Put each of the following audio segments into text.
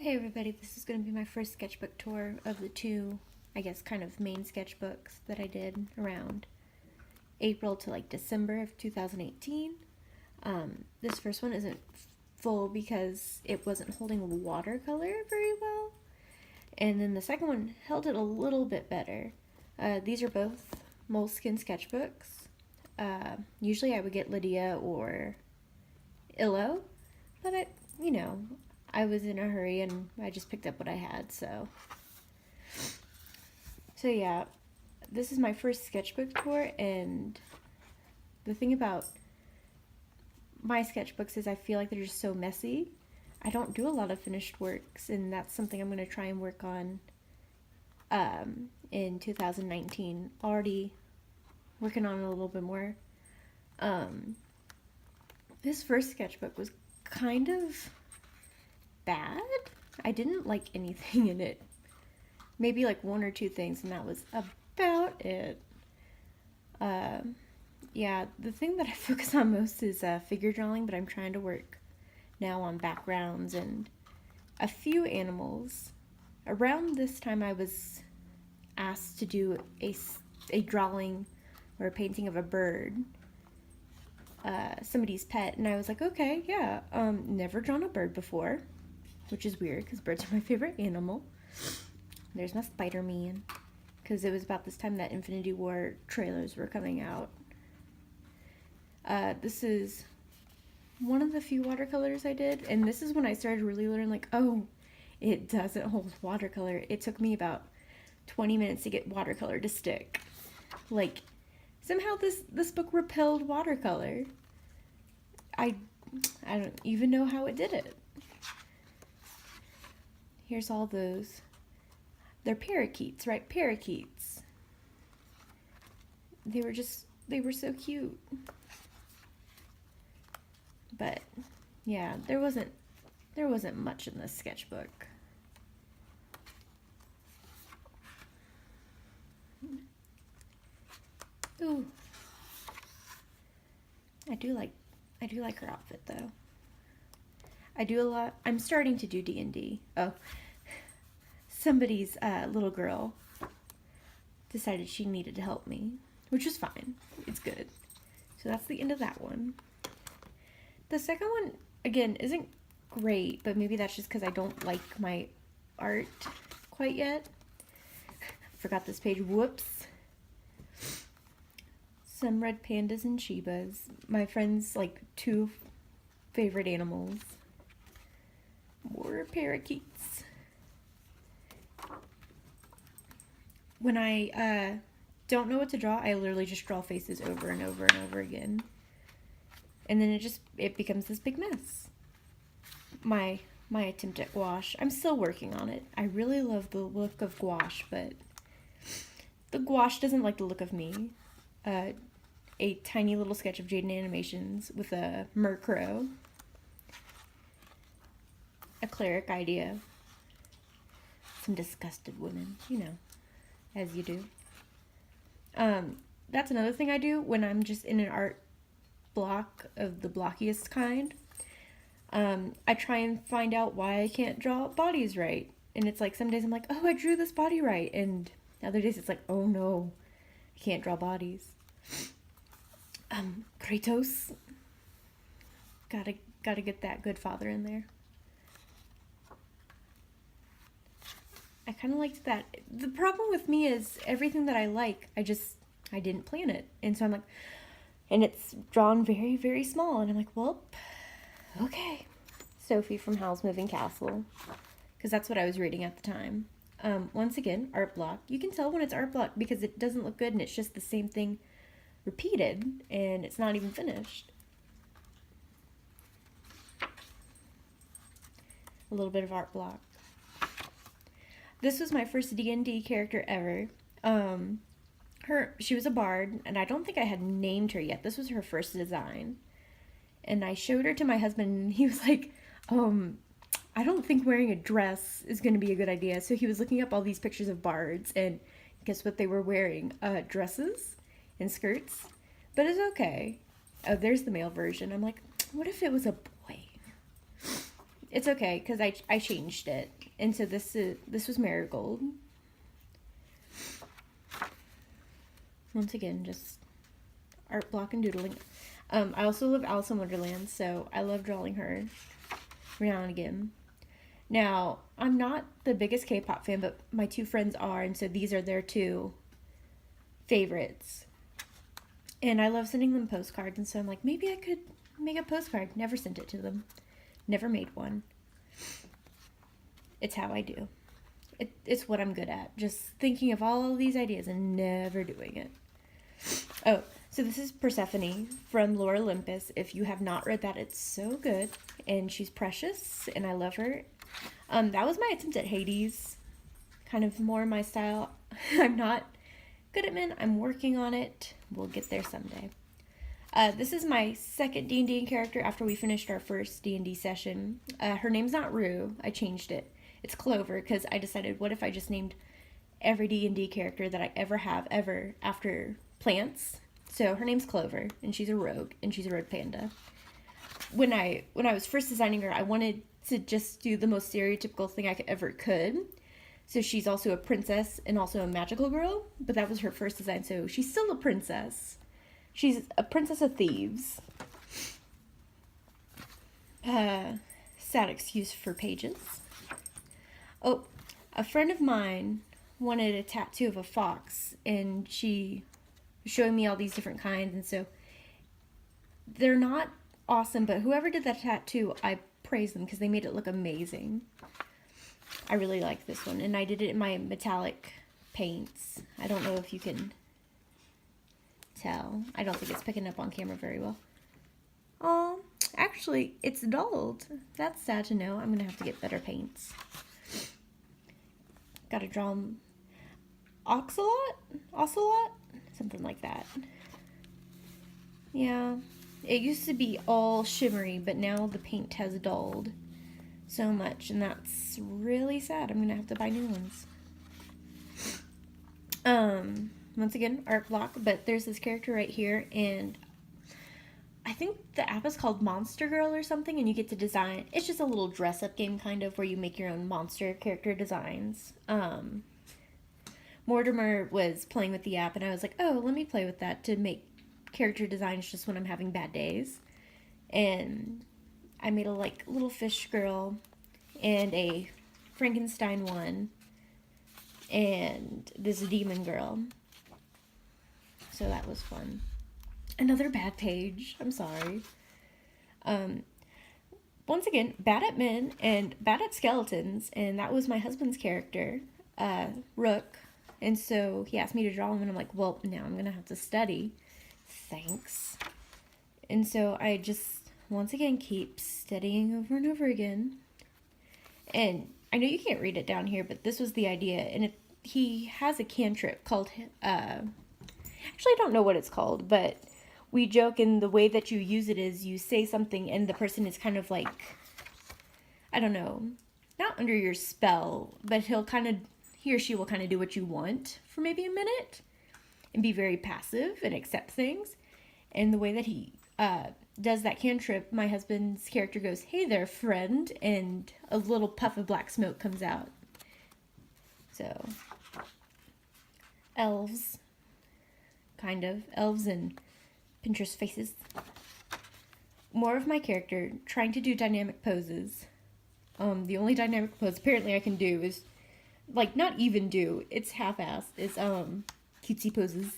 Hey everybody, this is going to be my first sketchbook tour of the two, I guess, kind of main sketchbooks that I did around April to like December of 2018. This first one isn't full because it wasn't holding watercolor very well, and then the second one held it a little bit better. These are both Moleskine sketchbooks. Usually I would get Lydia or Illo, but I was in a hurry and I just picked up what I had, so yeah, this is my first sketchbook tour, and the thing about my sketchbooks is I feel like they're just so messy. I don't do a lot of finished works, and that's something I'm going to try and work on in 2019. Already working on it a little bit more. This first sketchbook was kind of bad. I didn't like anything in it. Maybe like one or two things, and that was about it. Yeah, the thing that I focus on most is figure drawing, but I'm trying to work now on backgrounds and a few animals. Around this time I was asked to do a drawing or a painting of a bird, somebody's pet, and I was like, okay, yeah, never drawn a bird before, which is weird because birds are my favorite animal. There's my Spider-Man, because it was about this time that Infinity War trailers were coming out. This is one of the few watercolors I did, and this is when I started really learning, like, oh, it doesn't hold watercolor. It took me about 20 minutes to get watercolor to stick. Like, somehow this book repelled watercolor. I don't even know how it did it. Here's all those. They're parakeets, right? Parakeets. They were so cute. But yeah, there wasn't much in this sketchbook. Ooh. I do like her outfit though. I'm starting to do D&D. Oh, somebody's little girl decided she needed to help me, which is fine. It's good. So that's the end of that one. The second one, again, isn't great, but maybe that's just because I don't like my art quite yet. Forgot this page. Whoops. Some red pandas and Shibas. My friend's, like, two favorite animals. More parakeets. When I don't know what to draw, I literally just draw faces over and over and over again. And then it becomes this big mess. My attempt at gouache. I'm still working on it. I really love the look of gouache, but the gouache doesn't like the look of me. A tiny little sketch of Jaden Animations with a Murkrow. A cleric idea. Some disgusted women, as you do. That's another thing I do when I'm just in an art block of the blockiest kind. I try and find out why I can't draw bodies right. And it's like some days I'm like, oh, I drew this body right. And other days it's like, oh no, I can't draw bodies. Kratos. Gotta get that good father in there. I kind of liked that. The problem with me is everything that I like, I didn't plan it. And so I'm like, and it's drawn very, very small. And I'm like, well, okay. Sophie from Howl's Moving Castle. Because that's what I was reading at the time. Once again, art block. You can tell when it's art block because it doesn't look good and it's just the same thing repeated and it's not even finished. A little bit of art block. This was my first D&D character ever. She was a bard, and I don't think I had named her yet. This was her first design. And I showed her to my husband, and he was like, I don't think wearing a dress is going to be a good idea. So he was looking up all these pictures of bards, and guess what they were wearing? Dresses and skirts. But it's okay. Oh, there's the male version. I'm like, what if it was a boy? it's okay because I changed it, and so this was Marigold. Once again, just art block and doodling. I also love Alice in Wonderland, so I love drawing her every now and again. Now, I'm not the biggest K-pop fan, but my two friends are, and so these are their two favorites. And I love sending them postcards, and so I'm like, maybe I could make a postcard. Never sent it to them. Never made one. It's how I do. It's what I'm good at. Just thinking of all these ideas and never doing it. Oh, so this is Persephone from Lore Olympus. If you have not read that, it's so good. And she's precious, and I love her. That was my attempt at Hades. Kind of more my style. I'm not good at men. I'm working on it. We'll get there someday. This is my second D&D character after we finished our first D&D session. Her name's not Rue. I changed it. It's Clover because I decided, what if I just named every D&D character that I ever have ever after plants? So her name's Clover, and she's a rogue, and she's a road panda. When I was first designing her, I wanted to just do the most stereotypical thing I ever could. So she's also a princess and also a magical girl, but that was her first design, so she's still a princess. She's a princess of thieves. Sad excuse for pages. Oh, a friend of mine wanted a tattoo of a fox, and she was showing me all these different kinds, and so they're not awesome, but whoever did that tattoo, I praise them because they made it look amazing. I really like this one, and I did it in my metallic paints. I don't know if you can tell. I don't think it's picking up on camera very well. Oh, actually, it's dulled. That's sad to know. I'm going to have to get better paints. Gotta draw them. Ocelot? Something like that. Yeah. It used to be all shimmery, but now the paint has dulled so much, and that's really sad. I'm going to have to buy new ones. Once again, art block, but there's this character right here, and I think the app is called Monster Girl or something, and you get to design. It's just a little dress-up game, kind of, where you make your own monster character designs. Mortimer was playing with the app, and I was like, oh, let me play with that to make character designs just when I'm having bad days. And I made a, like, little fish girl and a Frankenstein one and this demon girl. So that was fun. Another bad page. I'm sorry. Once again, bad at men and bad at skeletons, and that was my husband's character, Rook. And so he asked me to draw him, and I'm like, well, now I'm gonna have to study. Thanks. And so I just, once again, keep studying over and over again. And I know you can't read it down here, but this was the idea. And he has a cantrip called, actually I don't know what it's called, but we joke, and the way that you use it is you say something and the person is kind of like, I don't know, not under your spell, but he or she will kind of do what you want for maybe a minute and be very passive and accept things. And the way that he does that cantrip, my husband's character goes, hey there, friend, and a little puff of black smoke comes out. So, elves, kind of. Elves and Pinterest faces. More of my character trying to do dynamic poses. The only dynamic pose apparently I can do is, like, not even do, it's half-assed, is cutesy poses.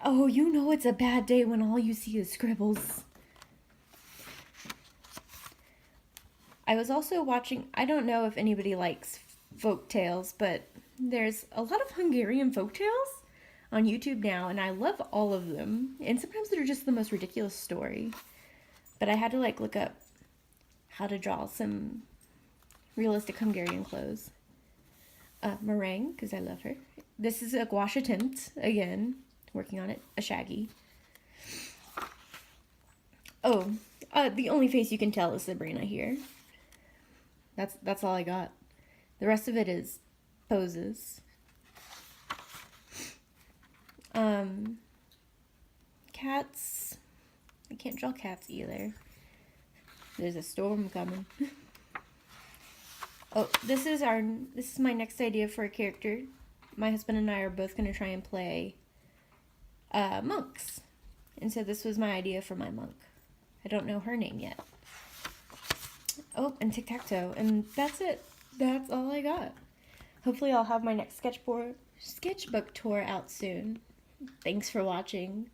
Oh, you know it's a bad day when all you see is scribbles. I was also watching, I don't know if anybody likes folk tales, but there's a lot of Hungarian folk tales on YouTube now, and I love all of them. And sometimes they're just the most ridiculous story. But I had to, like, look up how to draw some realistic Hungarian clothes. Meringue, because I love her. This is a gouache attempt, again, working on it, a shaggy. Oh, the only face you can tell is Sabrina here. That's all I got. The rest of it is poses. Cats. I can't draw cats either. There's a storm coming. Oh, this is my next idea for a character. My husband and I are both going to try and play monks. And so this was my idea for my monk. I don't know her name yet. Oh, and tic-tac-toe. And that's it. That's all I got. Hopefully I'll have my next sketchbook tour out soon. Thanks for watching.